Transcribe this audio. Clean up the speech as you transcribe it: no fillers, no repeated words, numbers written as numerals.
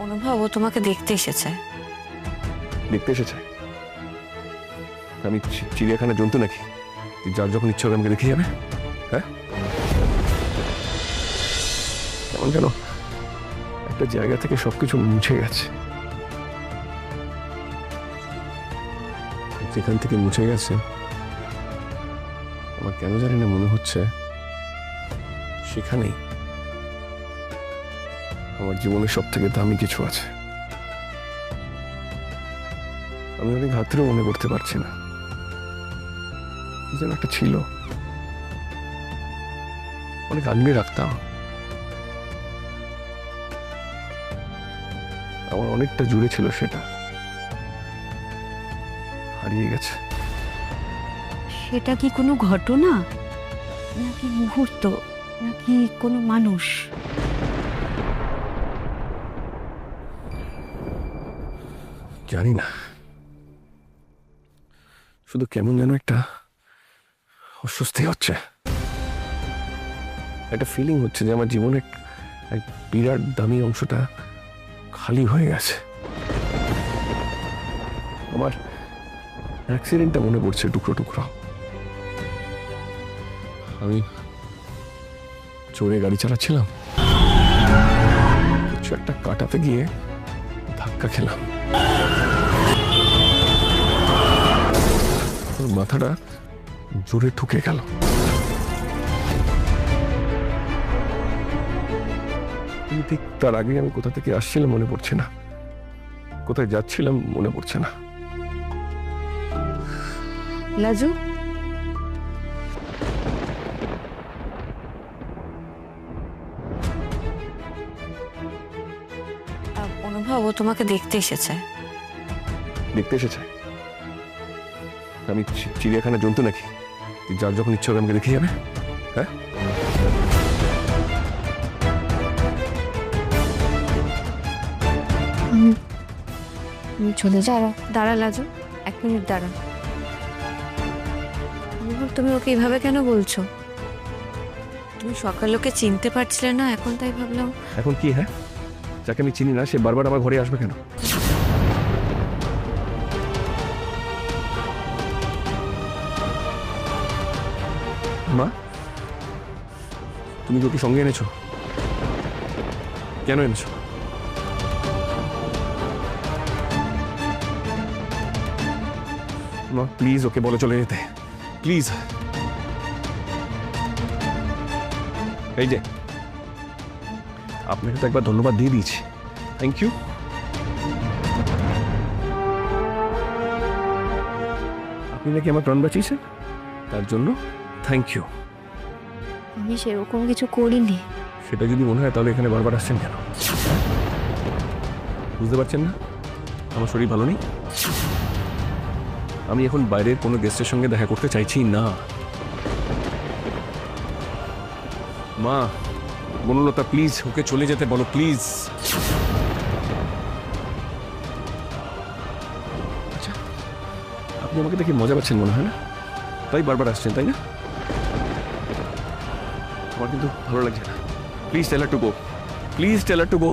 অনুভব ও তোমাকে দেখতে এসেছে। দেখতে এসেছে? আমি চিড়িয়াখানা জন্তু নাকি যার যখন ইচ্ছা হবে আমাকে দেখে যাবে? হ্যাঁ, কেমন যেন একটা জায়গা থেকে সবকিছু মুছে গেছে। যেখান থেকে মুছে গেছে আমার কেন জানি না মনে হচ্ছে সেখানেই আমার জীবনের সব থেকে দামি কিছু আছে। আমি অনেক হাতেও মনে করতে পারছি না, কি যেন একটা ছিল, অনেক আগলে রাখতাম, আমার অনেকটা জুড়ে ছিল, সেটা হারিয়ে গেছে। সেটা কি কোনো ঘটনা, নাকি মুহূর্ত, নাকি কোনো মানুষ? জানি না, শুধু কেমন যেন একটা অস্বস্তি হচ্ছে, একটা ফিলিং হচ্ছে যে আমার জীবনের এক বিরাট দামি অংশটা খালি হয়ে গেছে। আমার অ্যাক্সিডেন্টটা মনে পড়ছে টুকরো টুকরো। আমি জোরে গাড়ি চালাচ্ছিলাম, কিছু একটা কাটাতে গিয়ে ধাক্কা খেলাম, মাথাটা জোরে ঠুকে গেল। ঠিক তার আগে আমি কোথা থেকে আসছিলাম মনে পড়ছে না, কোথায় যাচ্ছিলাম মনে পড়ছে না। লাজু, অনুভব ও তোমাকে দেখতে এসেছে। দেখতে এসেছে? আমি চিড়িয়াখানা জন্তু নাকি যার যখন ইচ্ছা হবে আমাকে দেখে যাবে? হ্যাঁ, চলে যাও। দাঁড়া লাজু, 1 মিনিট দাঁড়া। অনুভব, তুমি ওকে এইভাবে কেন বলছো? তুমি সকালে ওকে চিনতে পারছিলে না, এখন তাই ভাবলাম। এখন কি? হ্যাঁ, যাকে আমি চিনি না সে বারবার আমার ঘরে আসবে কেন? মা, তুমি ওকে সঙ্গে এনেছো? কেন এনেছো? মা প্লিজ ওকে বলে চলে যেতে, প্লিজ। এই যে আপনাকে তো একবার ধন্যবাদ দিয়ে দিয়েছি, থ্যাংক ইউ। আপনি নাকি আমার প্রাণ বাঁচিয়েছেন, তার জন্য থ্যাংক ইউ। আমি সেরকম কিছু করিনি। সেটা যদি মনে হয় তাহলে এখানে বারবার আসছেন কেন? বুঝতে পারছেন না আমার শরীর ভালো নেই? আমি এখন বাইরের কোনো গেস্টের সঙ্গে দেখা করতে চাইছি না। মা, বনলতা প্লিজ ওকে চলে যেতে বলো, প্লিজ। আচ্ছা, আপনি আমাকে দেখে মজা পাচ্ছেন মনে হয় না, তাই বারবার আসছেন, তাই না? আমার কিন্তু ভালো লাগছে না। Please tell her to go, please tell her to go.